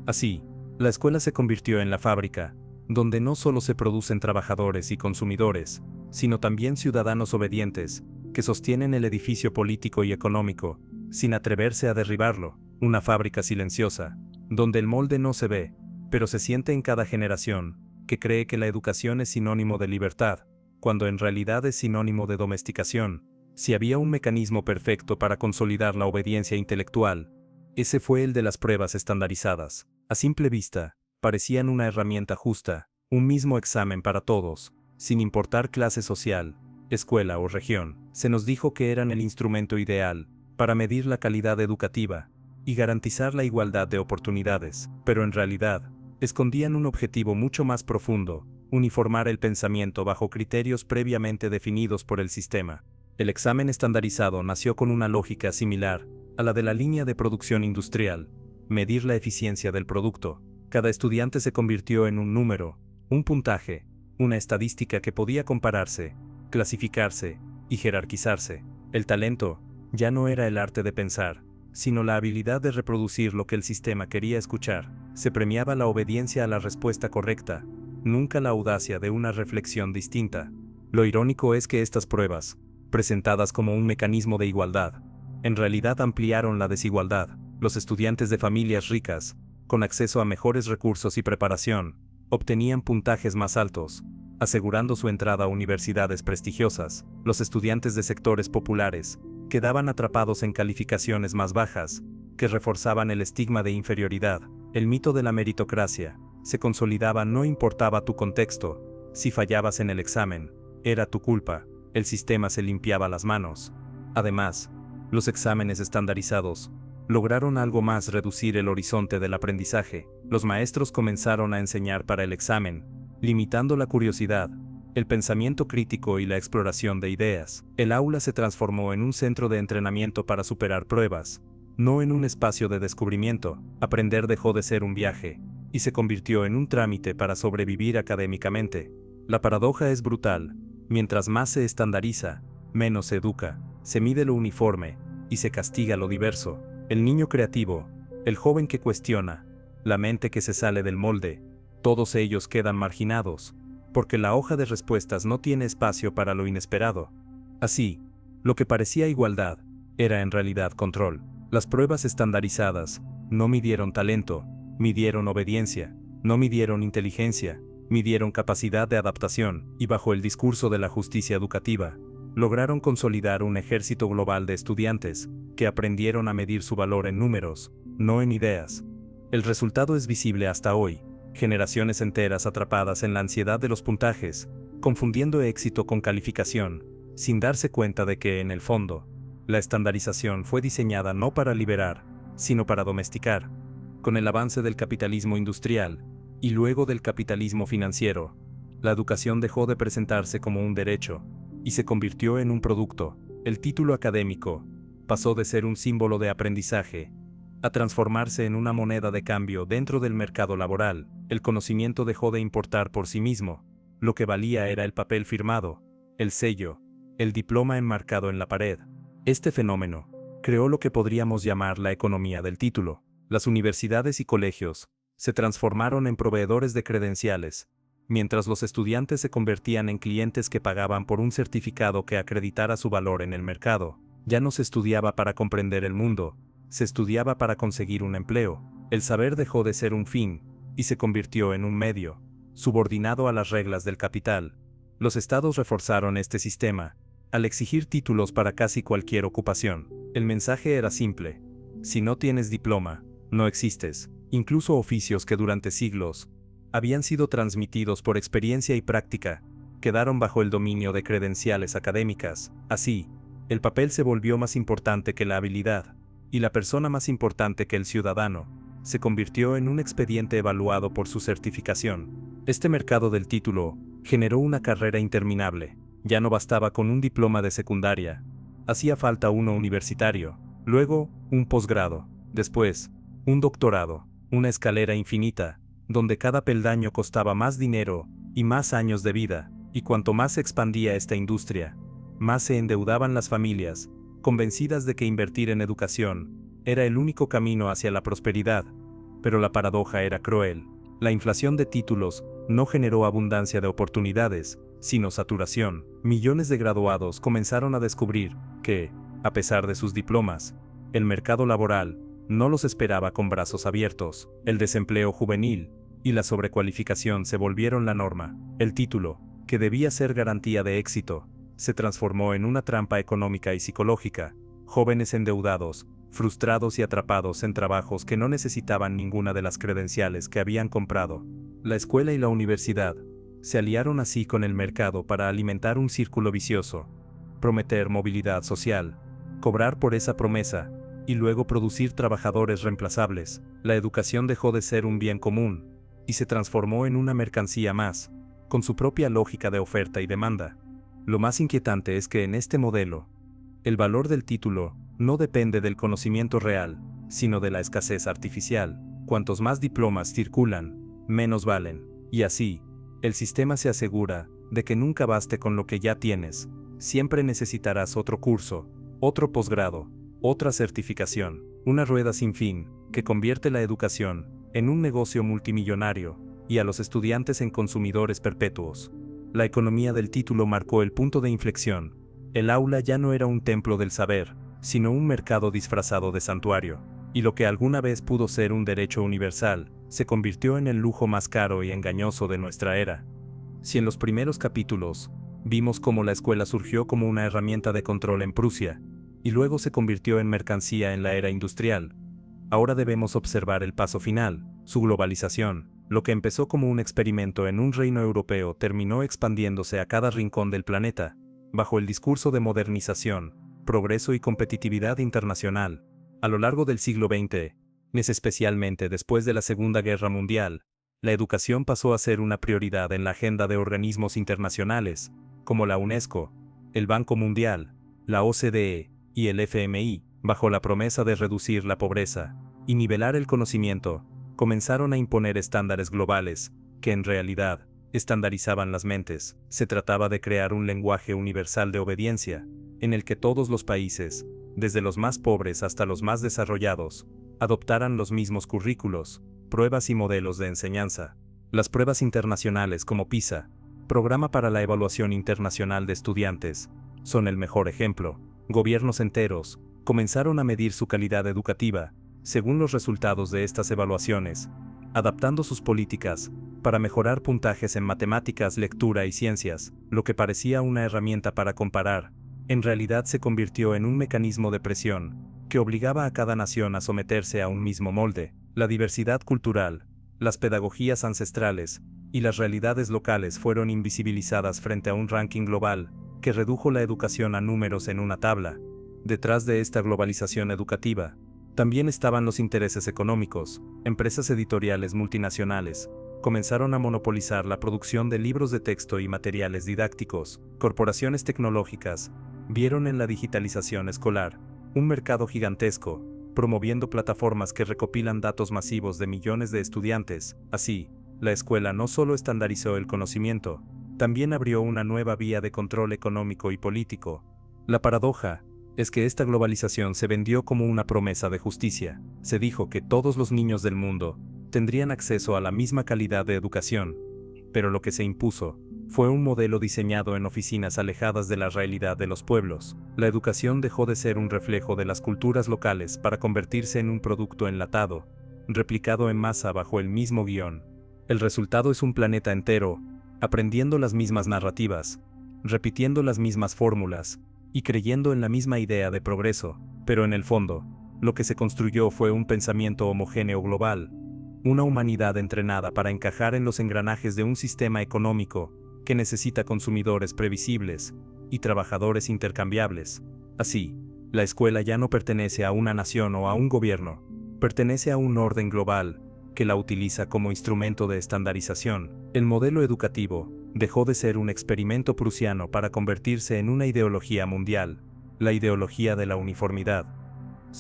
Así, la escuela se convirtió en la fábrica, donde no solo se producen trabajadores y consumidores, sino también ciudadanos obedientes, que sostienen el edificio político y económico, sin atreverse a derribarlo. Una fábrica silenciosa, donde el molde no se ve, pero se siente en cada generación, que cree que la educación es sinónimo de libertad, cuando en realidad es sinónimo de domesticación. Si había un mecanismo perfecto para consolidar la obediencia intelectual, ese fue el de las pruebas estandarizadas. A simple vista, parecían una herramienta justa, un mismo examen para todos, sin importar clase social, escuela o región. Se nos dijo que eran el instrumento ideal para medir la calidad educativa y garantizar la igualdad de oportunidades, pero en realidad, escondían un objetivo mucho más profundo: uniformar el pensamiento bajo criterios previamente definidos por el sistema. El examen estandarizado nació con una lógica similar a la de la línea de producción industrial: medir la eficiencia del producto. Cada estudiante se convirtió en un número, un puntaje, una estadística que podía compararse, clasificarse y jerarquizarse. El talento ya no era el arte de pensar, sino la habilidad de reproducir lo que el sistema quería escuchar. Se premiaba la obediencia a la respuesta correcta, nunca la audacia de una reflexión distinta. Lo irónico es que estas pruebas, presentadas como un mecanismo de igualdad, en realidad ampliaron la desigualdad. Los estudiantes de familias ricas con acceso a mejores recursos y preparación, obtenían puntajes más altos, asegurando su entrada a universidades prestigiosas. Los estudiantes de sectores populares quedaban atrapados en calificaciones más bajas, que reforzaban el estigma de inferioridad. El mito de la meritocracia se consolidaba, no importaba tu contexto. Si fallabas en el examen, era tu culpa. El sistema se limpiaba las manos. Además, los exámenes estandarizados lograron algo más: reducir el horizonte del aprendizaje. Los maestros comenzaron a enseñar para el examen, limitando la curiosidad, el pensamiento crítico y la exploración de ideas. El aula se transformó en un centro de entrenamiento para superar pruebas, no en un espacio de descubrimiento. Aprender dejó de ser un viaje y se convirtió en un trámite para sobrevivir académicamente. La paradoja es brutal: mientras más se estandariza, menos se educa, se mide lo uniforme y se castiga lo diverso. El niño creativo, el joven que cuestiona, la mente que se sale del molde, todos ellos quedan marginados, porque la hoja de respuestas no tiene espacio para lo inesperado. Así, lo que parecía igualdad era en realidad control. Las pruebas estandarizadas no midieron talento, midieron obediencia, no midieron inteligencia, midieron capacidad de adaptación, y bajo el discurso de la justicia educativa, lograron consolidar un ejército global de estudiantes que aprendieron a medir su valor en números, no en ideas. El resultado es visible hasta hoy: generaciones enteras atrapadas en la ansiedad de los puntajes, confundiendo éxito con calificación, sin darse cuenta de que, en el fondo, la estandarización fue diseñada no para liberar, sino para domesticar. Con el avance del capitalismo industrial, y luego del capitalismo financiero, la educación dejó de presentarse como un derecho, y se convirtió en un producto. El título académico pasó de ser un símbolo de aprendizaje a transformarse en una moneda de cambio dentro del mercado laboral. El conocimiento dejó de importar por sí mismo. Lo que valía era el papel firmado, el sello, el diploma enmarcado en la pared. Este fenómeno creó lo que podríamos llamar la economía del título. Las universidades y colegios se transformaron en proveedores de credenciales, mientras los estudiantes se convertían en clientes que pagaban por un certificado que acreditara su valor en el mercado. Ya no se estudiaba para comprender el mundo, se estudiaba para conseguir un empleo. El saber dejó de ser un fin y se convirtió en un medio, subordinado a las reglas del capital. Los estados reforzaron este sistema al exigir títulos para casi cualquier ocupación. El mensaje era simple: si no tienes diploma, no existes. Incluso oficios que durante siglos habían sido transmitidos por experiencia y práctica quedaron bajo el dominio de credenciales académicas. Así, el papel se volvió más importante que la habilidad, y la persona más importante que el ciudadano. Se convirtió en un expediente evaluado por su certificación. Este mercado del título generó una carrera interminable. Ya no bastaba con un diploma de secundaria, hacía falta uno universitario, luego un posgrado, después un doctorado, una escalera infinita, donde cada peldaño costaba más dinero y más años de vida. Y cuanto más se expandía esta industria, más se endeudaban las familias, convencidas de que invertir en educación era el único camino hacia la prosperidad. Pero la paradoja era cruel. La inflación de títulos no generó abundancia de oportunidades, sino saturación. Millones de graduados comenzaron a descubrir que, a pesar de sus diplomas, el mercado laboral no los esperaba con brazos abiertos. El desempleo juvenil y la sobrecualificación se volvieron la norma. El título, que debía ser garantía de éxito, se transformó en una trampa económica y psicológica. Jóvenes endeudados, frustrados y atrapados en trabajos que no necesitaban ninguna de las credenciales que habían comprado. La escuela y la universidad se aliaron así con el mercado para alimentar un círculo vicioso: prometer movilidad social, cobrar por esa promesa, y luego producir trabajadores reemplazables. La educación dejó de ser un bien común y se transformó en una mercancía más, con su propia lógica de oferta y demanda. Lo más inquietante es que en este modelo, el valor del título no depende del conocimiento real, sino de la escasez artificial. Cuantos más diplomas circulan, menos valen. Y así, el sistema se asegura de que nunca baste con lo que ya tienes. Siempre necesitarás otro curso, otro posgrado, otra certificación. Una rueda sin fin, que convierte la educación en un negocio multimillonario y a los estudiantes en consumidores perpetuos. La economía del título marcó el punto de inflexión. El aula ya no era un templo del saber, sino un mercado disfrazado de santuario. y lo que alguna vez pudo ser un derecho universal, se convirtió en el lujo más caro y engañoso de nuestra era. Si en los primeros capítulos vimos cómo la escuela surgió como una herramienta de control en Prusia, y luego se convirtió en mercancía en la era industrial, ahora debemos observar el paso final, su globalización. Lo que empezó como un experimento en un reino europeo terminó expandiéndose a cada rincón del planeta, bajo el discurso de modernización, progreso y competitividad internacional. A lo largo del siglo XX, especialmente después de la Segunda Guerra Mundial, la educación pasó a ser una prioridad en la agenda de organismos internacionales, como la UNESCO, el Banco Mundial, la OCDE y el FMI, bajo la promesa de reducir la pobreza y nivelar el conocimiento. Comenzaron a imponer estándares globales, que en realidad, estandarizaban las mentes. Se trataba de crear un lenguaje universal de obediencia, en el que todos los países, desde los más pobres hasta los más desarrollados, adoptaran los mismos currículos, pruebas y modelos de enseñanza. Las pruebas internacionales como PISA, Programa para la Evaluación Internacional de Estudiantes, son el mejor ejemplo. Gobiernos enteros comenzaron a medir su calidad educativa, según los resultados de estas evaluaciones, adaptando sus políticas para mejorar puntajes en matemáticas, lectura y ciencias. Lo que parecía una herramienta para comparar, en realidad se convirtió en un mecanismo de presión que obligaba a cada nación a someterse a un mismo molde. La diversidad cultural, las pedagogías ancestrales y las realidades locales fueron invisibilizadas frente a un ranking global que redujo la educación a números en una tabla. Detrás de esta globalización educativa, también estaban los intereses económicos. Empresas editoriales multinacionales comenzaron a monopolizar la producción de libros de texto y materiales didácticos. Corporaciones tecnológicas vieron en la digitalización escolar un mercado gigantesco, promoviendo plataformas que recopilan datos masivos de millones de estudiantes. Así, la escuela no solo estandarizó el conocimiento, también abrió una nueva vía de control económico y político. La paradoja es que esta globalización se vendió como una promesa de justicia. Se dijo que todos los niños del mundo tendrían acceso a la misma calidad de educación, pero lo que se impuso fue un modelo diseñado en oficinas alejadas de la realidad de los pueblos. La educación dejó de ser un reflejo de las culturas locales para convertirse en un producto enlatado, replicado en masa bajo el mismo guión. El resultado es un planeta entero, aprendiendo las mismas narrativas, repitiendo las mismas fórmulas, y creyendo en la misma idea de progreso, pero en el fondo, lo que se construyó fue un pensamiento homogéneo global, una humanidad entrenada para encajar en los engranajes de un sistema económico que necesita consumidores previsibles y trabajadores intercambiables. Así, la escuela ya no pertenece a una nación o a un gobierno, pertenece a un orden global que la utiliza como instrumento de estandarización. El modelo educativo dejó de ser un experimento prusiano para convertirse en una ideología mundial, la ideología de la uniformidad.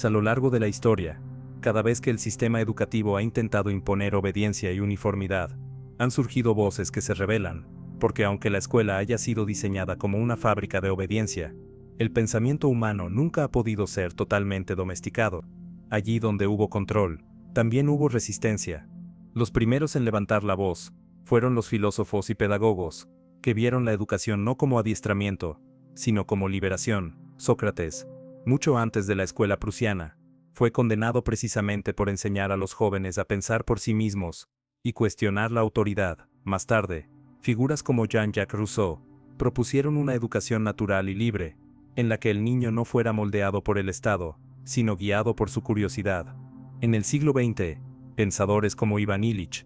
A lo largo de la historia, cada vez que el sistema educativo ha intentado imponer obediencia y uniformidad, han surgido voces que se rebelan, porque aunque la escuela haya sido diseñada como una fábrica de obediencia, el pensamiento humano nunca ha podido ser totalmente domesticado. Allí donde hubo control, también hubo resistencia. Los primeros en levantar la voz fueron los filósofos y pedagogos, que vieron la educación no como adiestramiento, sino como liberación. Sócrates, mucho antes de la escuela prusiana, fue condenado precisamente por enseñar a los jóvenes a pensar por sí mismos y cuestionar la autoridad. Más tarde, figuras como Jean-Jacques Rousseau propusieron una educación natural y libre, en la que el niño no fuera moldeado por el Estado, sino guiado por su curiosidad. En el siglo XX, pensadores como Ivan Illich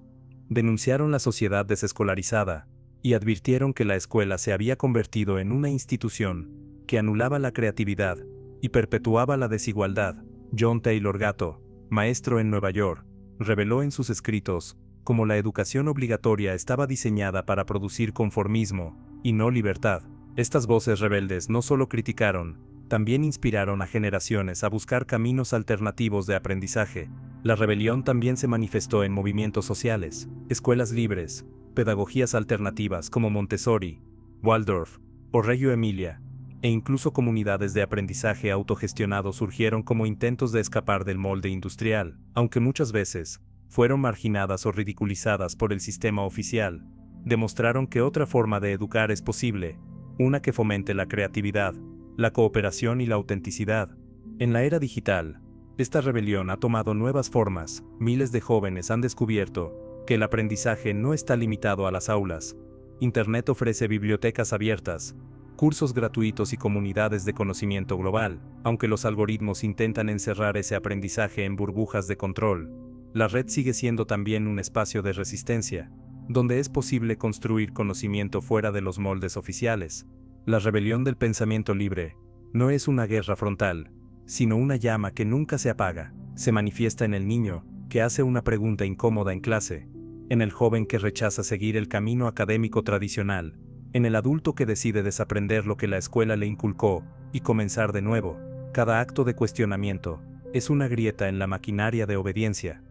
denunciaron la sociedad desescolarizada y advirtieron que la escuela se había convertido en una institución que anulaba la creatividad y perpetuaba la desigualdad. John Taylor Gatto, maestro en Nueva York, reveló en sus escritos cómo la educación obligatoria estaba diseñada para producir conformismo y no libertad. Estas voces rebeldes no solo criticaron, también inspiraron a generaciones a buscar caminos alternativos de aprendizaje. La rebelión también se manifestó en movimientos sociales, escuelas libres, pedagogías alternativas como Montessori, Waldorf o Reggio Emilia, e incluso comunidades de aprendizaje autogestionado surgieron como intentos de escapar del molde industrial, aunque muchas veces fueron marginadas o ridiculizadas por el sistema oficial. Demostraron que otra forma de educar es posible, una que fomente la creatividad, la cooperación y la autenticidad. En la era digital, Esta rebelión ha tomado nuevas formas. Miles de jóvenes han descubierto que el aprendizaje no está limitado a las aulas. Internet ofrece bibliotecas abiertas, cursos gratuitos y comunidades de conocimiento global. Aunque los algoritmos intentan encerrar ese aprendizaje en burbujas de control, la red sigue siendo también un espacio de resistencia, donde es posible construir conocimiento fuera de los moldes oficiales. La rebelión del pensamiento libre no es una guerra frontal, sino una llama que nunca se apaga. Se manifiesta en el niño que hace una pregunta incómoda en clase, en el joven que rechaza seguir el camino académico tradicional, en el adulto que decide desaprender lo que la escuela le inculcó y comenzar de nuevo. Cada acto de cuestionamiento es una grieta en la maquinaria de obediencia,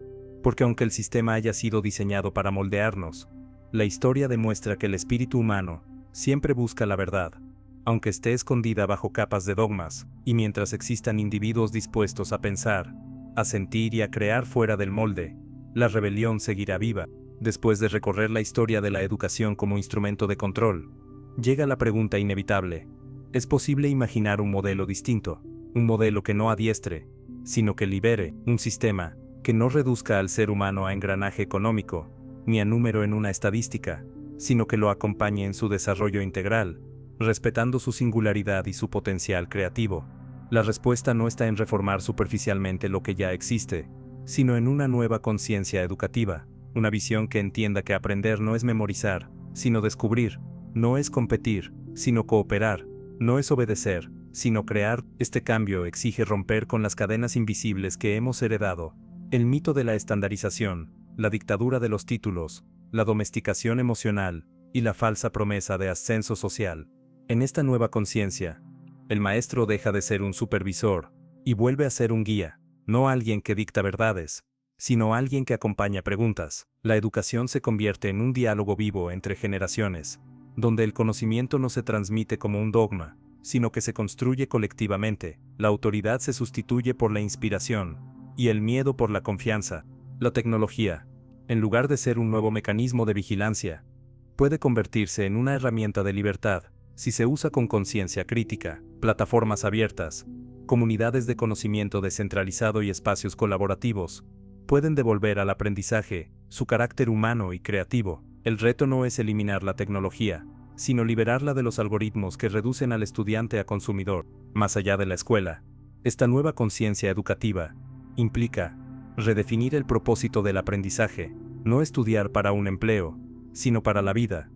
porque aunque el sistema haya sido diseñado para moldearnos, la historia demuestra que el espíritu humano siempre busca la verdad, aunque esté escondida bajo capas de dogmas, y mientras existan individuos dispuestos a pensar, a sentir y a crear fuera del molde, la rebelión seguirá viva. Después de recorrer la historia de la educación como instrumento de control, llega la pregunta inevitable: ¿es posible imaginar un modelo distinto? Un modelo que no adiestre, sino que libere, un sistema que no reduzca al ser humano a engranaje económico, ni a número en una estadística, sino que lo acompañe en su desarrollo integral, respetando su singularidad y su potencial creativo. La respuesta no está en reformar superficialmente lo que ya existe, sino en una nueva conciencia educativa, una visión que entienda que aprender no es memorizar, sino descubrir, no es competir, sino cooperar, no es obedecer, sino crear. Este cambio exige romper con las cadenas invisibles que hemos heredado: el mito de la estandarización, la dictadura de los títulos, la domesticación emocional y la falsa promesa de ascenso social. En esta nueva conciencia, el maestro deja de ser un supervisor y vuelve a ser un guía, no alguien que dicta verdades, sino alguien que acompaña preguntas. La educación se convierte en un diálogo vivo entre generaciones, donde el conocimiento no se transmite como un dogma, sino que se construye colectivamente. La autoridad se sustituye por la inspiración, y el miedo por la confianza. La tecnología, en lugar de ser un nuevo mecanismo de vigilancia, puede convertirse en una herramienta de libertad, si se usa con conciencia crítica. Plataformas abiertas, comunidades de conocimiento descentralizado y espacios colaborativos pueden devolver al aprendizaje su carácter humano y creativo. El reto no es eliminar la tecnología, sino liberarla de los algoritmos que reducen al estudiante a consumidor. Más allá de la escuela, esta nueva conciencia educativa implica redefinir el propósito del aprendizaje: no estudiar para un empleo, sino para la vida;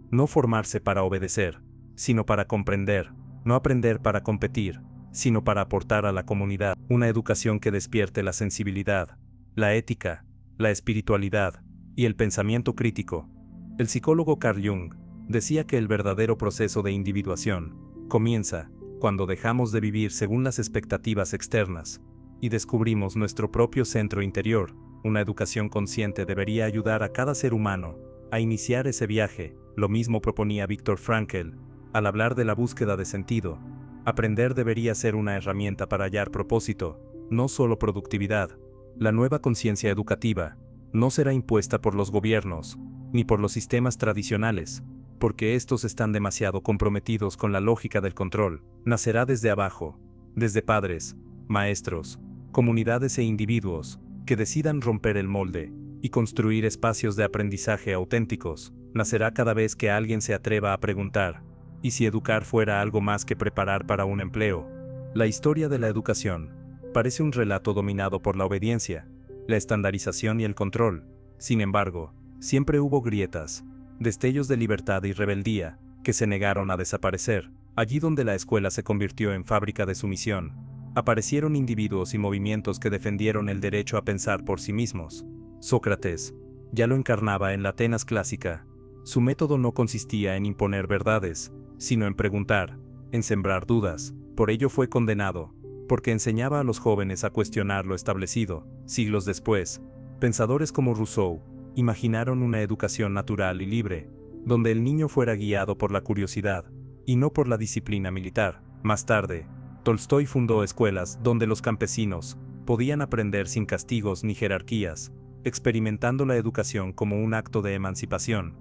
no formarse para obedecer, sino para comprender; no aprender para competir, sino para aportar a la comunidad. Una educación que despierte la sensibilidad, la ética, la espiritualidad y el pensamiento crítico. El psicólogo Carl Jung decía que el verdadero proceso de individuación comienza cuando dejamos de vivir según las expectativas externas y descubrimos nuestro propio centro interior. Una educación consciente debería ayudar a cada ser humano a iniciar ese viaje. Lo mismo proponía Viktor Frankl al hablar de la búsqueda de sentido. Aprender debería ser una herramienta para hallar propósito, no solo productividad. La nueva conciencia educativa no será impuesta por los gobiernos, ni por los sistemas tradicionales, porque estos están demasiado comprometidos con la lógica del control. Nacerá desde abajo, desde padres, maestros, comunidades e individuos que decidan romper el molde y construir espacios de aprendizaje auténticos. Nacerá cada vez que alguien se atreva a preguntar: ¿y si educar fuera algo más que preparar para un empleo? La historia de la educación parece un relato dominado por la obediencia, la estandarización y el control. Sin embargo, siempre hubo grietas, destellos de libertad y rebeldía, que se negaron a desaparecer. Allí donde la escuela se convirtió en fábrica de sumisión, aparecieron individuos y movimientos que defendieron el derecho a pensar por sí mismos. Sócrates ya lo encarnaba en la Atenas clásica. Su método no consistía en imponer verdades, sino en preguntar, en sembrar dudas. Por ello fue condenado, porque enseñaba a los jóvenes a cuestionar lo establecido. Siglos después, pensadores como Rousseau imaginaron una educación natural y libre, donde el niño fuera guiado por la curiosidad, y no por la disciplina militar. Más tarde, Tolstói fundó escuelas donde los campesinos podían aprender sin castigos ni jerarquías, experimentando la educación como un acto de emancipación.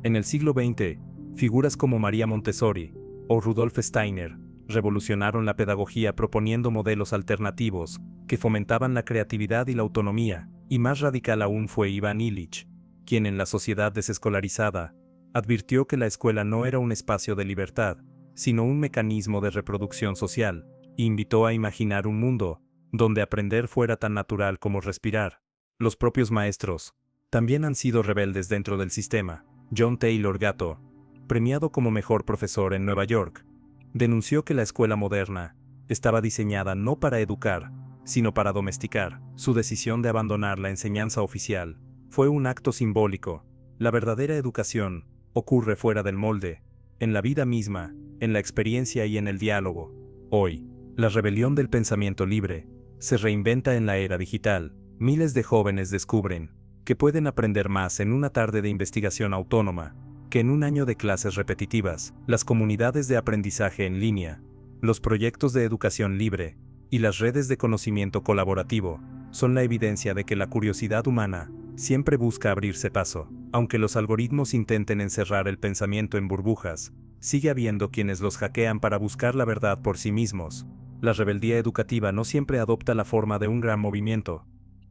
En el siglo XX, figuras como María Montessori o Rudolf Steiner revolucionaron la pedagogía proponiendo modelos alternativos que fomentaban la creatividad y la autonomía, y más radical aún fue Iván Illich, quien en la sociedad desescolarizada, advirtió que la escuela no era un espacio de libertad, sino un mecanismo de reproducción social, e invitó a imaginar un mundo donde aprender fuera tan natural como respirar. Los propios maestros también han sido rebeldes dentro del sistema. John Taylor Gatto, premiado como mejor profesor en Nueva York, denunció que la escuela moderna estaba diseñada no para educar, sino para domesticar. Su decisión de abandonar la enseñanza oficial fue un acto simbólico. La verdadera educación ocurre fuera del molde, en la vida misma, en la experiencia y en el diálogo. Hoy, la rebelión del pensamiento libre se reinventa en la era digital. Miles de jóvenes descubren que pueden aprender más en una tarde de investigación autónoma que en un año de clases repetitivas. Las comunidades de aprendizaje en línea, los proyectos de educación libre y las redes de conocimiento colaborativo son la evidencia de que la curiosidad humana siempre busca abrirse paso. Aunque los algoritmos intenten encerrar el pensamiento en burbujas, sigue habiendo quienes los hackean para buscar la verdad por sí mismos. La rebeldía educativa no siempre adopta la forma de un gran movimiento.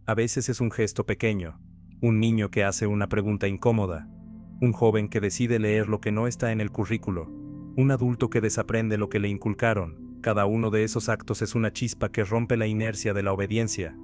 A veces es un gesto pequeño, un niño que hace una pregunta incómoda, un joven que decide leer lo que no está en el currículo, un adulto que desaprende lo que le inculcaron. Cada uno de esos actos es una chispa que rompe la inercia de la obediencia.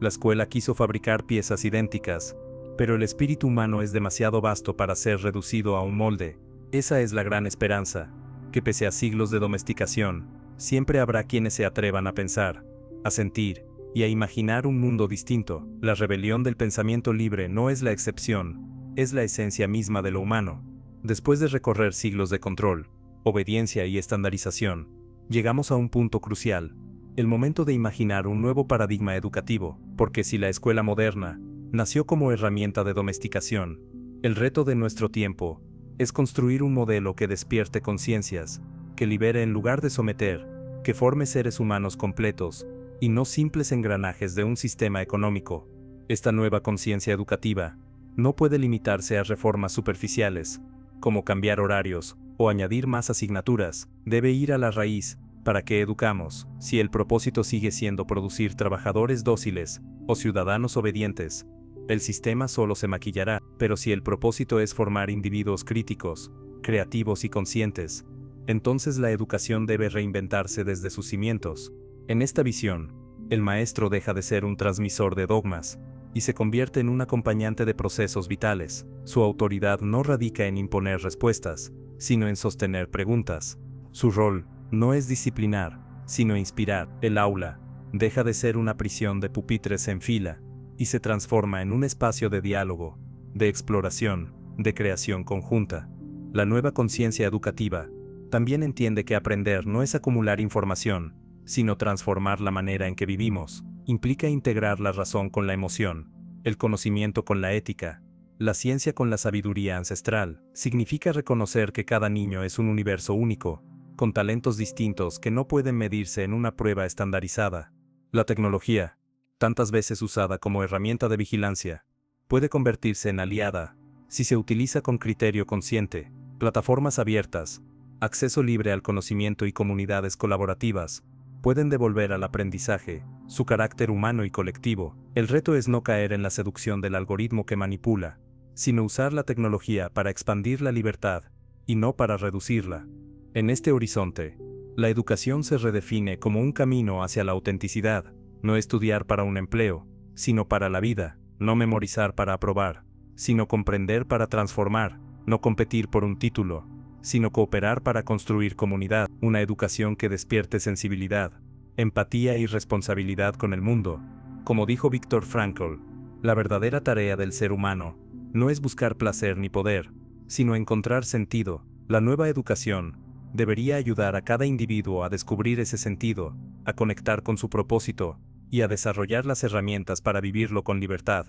La escuela quiso fabricar piezas idénticas, pero el espíritu humano es demasiado vasto para ser reducido a un molde. Esa es la gran esperanza, que pese a siglos de domesticación, siempre habrá quienes se atrevan a pensar, a sentir y a imaginar un mundo distinto. La rebelión del pensamiento libre no es la excepción, es la esencia misma de lo humano. Después de recorrer siglos de control, obediencia y estandarización, llegamos a un punto crucial, el momento de imaginar un nuevo paradigma educativo, porque si la escuela moderna nació como herramienta de domesticación, el reto de nuestro tiempo es construir un modelo que despierte conciencias, que libere en lugar de someter, que forme seres humanos completos, y no simples engranajes de un sistema económico. Esta nueva conciencia educativa no puede limitarse a reformas superficiales, como cambiar horarios o añadir más asignaturas. Debe ir a la raíz. ¿Para qué educamos, si el propósito sigue siendo producir trabajadores dóciles o ciudadanos obedientes? El sistema solo se maquillará, pero si el propósito es formar individuos críticos, creativos y conscientes, entonces la educación debe reinventarse desde sus cimientos. En esta visión, el maestro deja de ser un transmisor de dogmas y se convierte en un acompañante de procesos vitales. Su autoridad no radica en imponer respuestas, sino en sostener preguntas. Su rol no es disciplinar, sino inspirar. El aula deja de ser una prisión de pupitres en fila y se transforma en un espacio de diálogo, de exploración, de creación conjunta. La nueva conciencia educativa también entiende que aprender no es acumular información, sino transformar la manera en que vivimos. Implica integrar la razón con la emoción, el conocimiento con la ética, la ciencia con la sabiduría ancestral. Significa reconocer que cada niño es un universo único, con talentos distintos que no pueden medirse en una prueba estandarizada. La tecnología, tantas veces usada como herramienta de vigilancia, puede convertirse en aliada, si se utiliza con criterio consciente. Plataformas abiertas, acceso libre al conocimiento y comunidades colaborativas pueden devolver al aprendizaje su carácter humano y colectivo. El reto es no caer en la seducción del algoritmo que manipula, sino usar la tecnología para expandir la libertad, y no para reducirla. En este horizonte, la educación se redefine como un camino hacia la autenticidad, no estudiar para un empleo, sino para la vida, no memorizar para aprobar, sino comprender para transformar, no competir por un título, sino cooperar para construir comunidad. Una educación que despierte sensibilidad, empatía y responsabilidad con el mundo. Como dijo Viktor Frankl, la verdadera tarea del ser humano no es buscar placer ni poder, sino encontrar sentido. La nueva educación debería ayudar a cada individuo a descubrir ese sentido, a conectar con su propósito y a desarrollar las herramientas para vivirlo con libertad.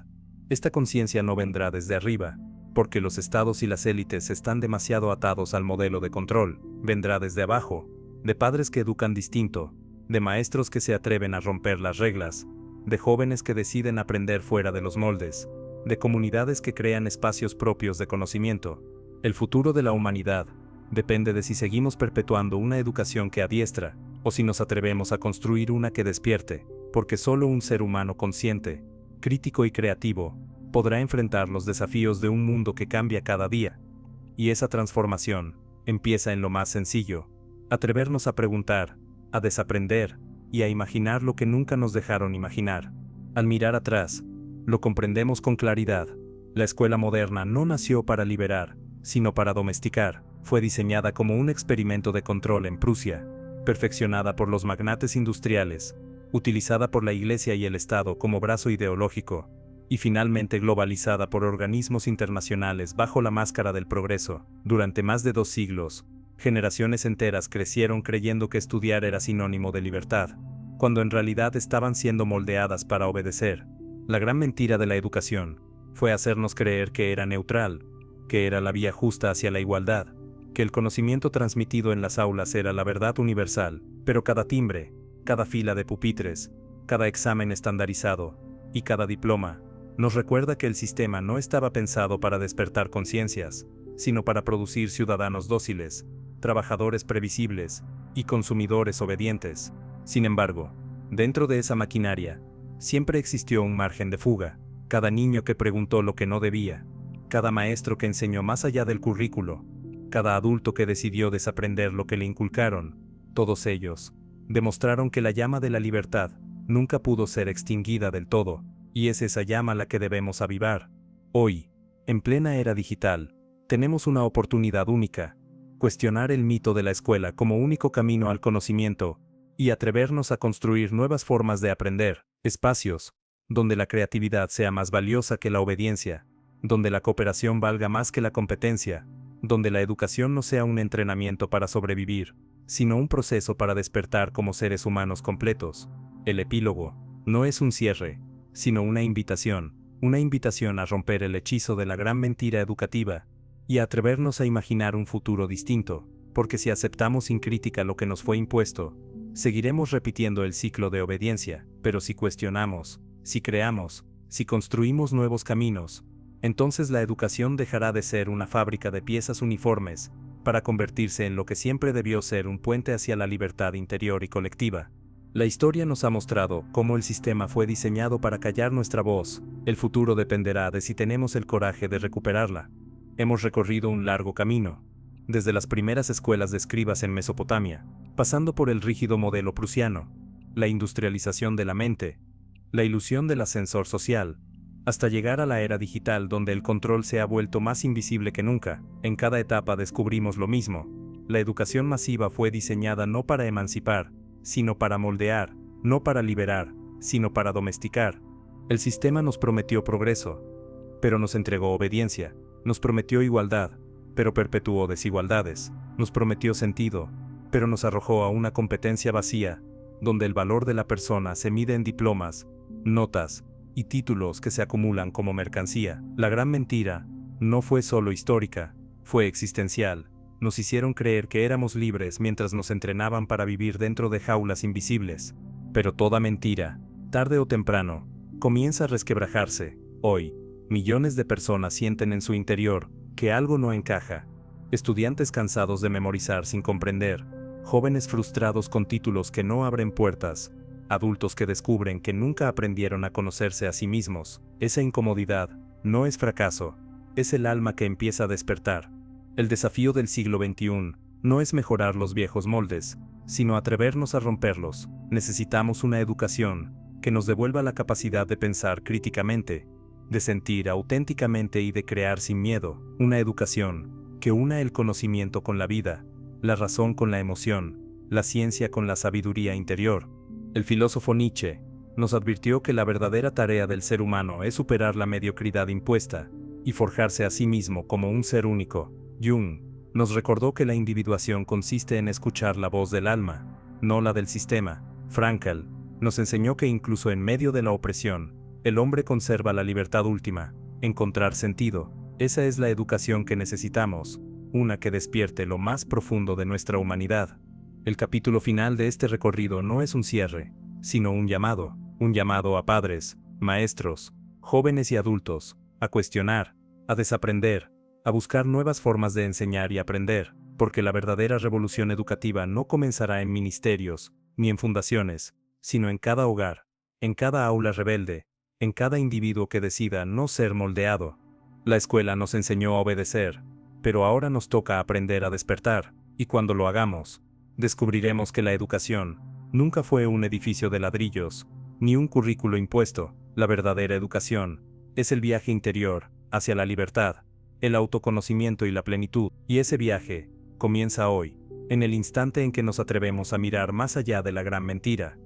Esta conciencia no vendrá desde arriba, porque los estados y las élites están demasiado atados al modelo de control. Vendrá desde abajo, de padres que educan distinto, de maestros que se atreven a romper las reglas, de jóvenes que deciden aprender fuera de los moldes, de comunidades que crean espacios propios de conocimiento. El futuro de la humanidad depende de si seguimos perpetuando una educación que adiestra, o si nos atrevemos a construir una que despierte. porque solo un ser humano consciente, crítico y creativo, podrá enfrentar los desafíos de un mundo que cambia cada día. Y esa transformación empieza en lo más sencillo: atrevernos a preguntar, a desaprender y a imaginar lo que nunca nos dejaron imaginar. Al mirar atrás, lo comprendemos con claridad. La escuela moderna no nació para liberar, sino para domesticar. Fue diseñada como un experimento de control en Prusia, perfeccionada por los magnates industriales, utilizada por la Iglesia y el Estado como brazo ideológico, y finalmente globalizada por organismos internacionales bajo la máscara del progreso. Durante más de 2 siglos, generaciones enteras crecieron creyendo que estudiar era sinónimo de libertad, cuando en realidad estaban siendo moldeadas para obedecer. La gran mentira de la educación fue hacernos creer que era neutral, que era la vía justa hacia la igualdad, que el conocimiento transmitido en las aulas era la verdad universal, pero cada timbre, cada fila de pupitres, cada examen estandarizado y cada diploma nos recuerda que el sistema no estaba pensado para despertar conciencias, sino para producir ciudadanos dóciles, trabajadores previsibles y consumidores obedientes. Sin embargo, dentro de esa maquinaria, siempre existió un margen de fuga. Cada niño que preguntó lo que no debía, cada maestro que enseñó más allá del currículo, cada adulto que decidió desaprender lo que le inculcaron, todos ellos demostraron que la llama de la libertad nunca pudo ser extinguida del todo, y es esa llama la que debemos avivar. Hoy, en plena era digital, tenemos una oportunidad única: cuestionar el mito de la escuela como único camino al conocimiento, y atrevernos a construir nuevas formas de aprender, espacios donde la creatividad sea más valiosa que la obediencia, donde la cooperación valga más que la competencia, donde la educación no sea un entrenamiento para sobrevivir, sino un proceso para despertar como seres humanos completos. El epílogo no es un cierre, sino una invitación a romper el hechizo de la gran mentira educativa y a atrevernos a imaginar un futuro distinto, porque si aceptamos sin crítica lo que nos fue impuesto, seguiremos repitiendo el ciclo de obediencia. Pero si cuestionamos, si creamos, si construimos nuevos caminos, entonces la educación dejará de ser una fábrica de piezas uniformes, para convertirse en lo que siempre debió ser: un puente hacia la libertad interior y colectiva. La historia nos ha mostrado cómo el sistema fue diseñado para callar nuestra voz. El futuro dependerá de si tenemos el coraje de recuperarla. Hemos recorrido un largo camino, desde las primeras escuelas de escribas en Mesopotamia, pasando por el rígido modelo prusiano, la industrialización de la mente, la ilusión del ascensor social, hasta llegar a la era digital donde el control se ha vuelto más invisible que nunca. En cada etapa descubrimos lo mismo: la educación masiva fue diseñada no para emancipar, sino para moldear; no para liberar, sino para domesticar. El sistema nos prometió progreso, pero nos entregó obediencia; nos prometió igualdad, pero perpetuó desigualdades; nos prometió sentido, pero nos arrojó a una competencia vacía, donde el valor de la persona se mide en diplomas, notas y títulos que se acumulan como mercancía. La gran mentira no fue solo histórica, fue existencial. Nos hicieron creer que éramos libres mientras nos entrenaban para vivir dentro de jaulas invisibles. Pero toda mentira, tarde o temprano, comienza a resquebrajarse. Hoy, millones de personas sienten en su interior que algo no encaja. Estudiantes cansados de memorizar sin comprender, jóvenes frustrados con títulos que no abren puertas, adultos que descubren que nunca aprendieron a conocerse a sí mismos. Esa incomodidad no es fracaso, es el alma que empieza a despertar. El desafío del siglo XXI no es mejorar los viejos moldes, sino atrevernos a romperlos. Necesitamos una educación que nos devuelva la capacidad de pensar críticamente, de sentir auténticamente y de crear sin miedo. Una educación que una el conocimiento con la vida, la razón con la emoción, la ciencia con la sabiduría interior. El filósofo Nietzsche nos advirtió que la verdadera tarea del ser humano es superar la mediocridad impuesta y forjarse a sí mismo como un ser único. Jung nos recordó que la individuación consiste en escuchar la voz del alma, no la del sistema. Frankl nos enseñó que incluso en medio de la opresión, el hombre conserva la libertad última: encontrar sentido. Esa es la educación que necesitamos, una que despierte lo más profundo de nuestra humanidad. El capítulo final de este recorrido no es un cierre, sino un llamado a padres, maestros, jóvenes y adultos, a cuestionar, a desaprender, a buscar nuevas formas de enseñar y aprender, porque la verdadera revolución educativa no comenzará en ministerios, ni en fundaciones, sino en cada hogar, en cada aula rebelde, en cada individuo que decida no ser moldeado. La escuela nos enseñó a obedecer, pero ahora nos toca aprender a despertar, y cuando lo hagamos, descubriremos que la educación nunca fue un edificio de ladrillos, ni un currículo impuesto. La verdadera educación es el viaje interior hacia la libertad, el autoconocimiento y la plenitud, y ese viaje comienza hoy, en el instante en que nos atrevemos a mirar más allá de la gran mentira.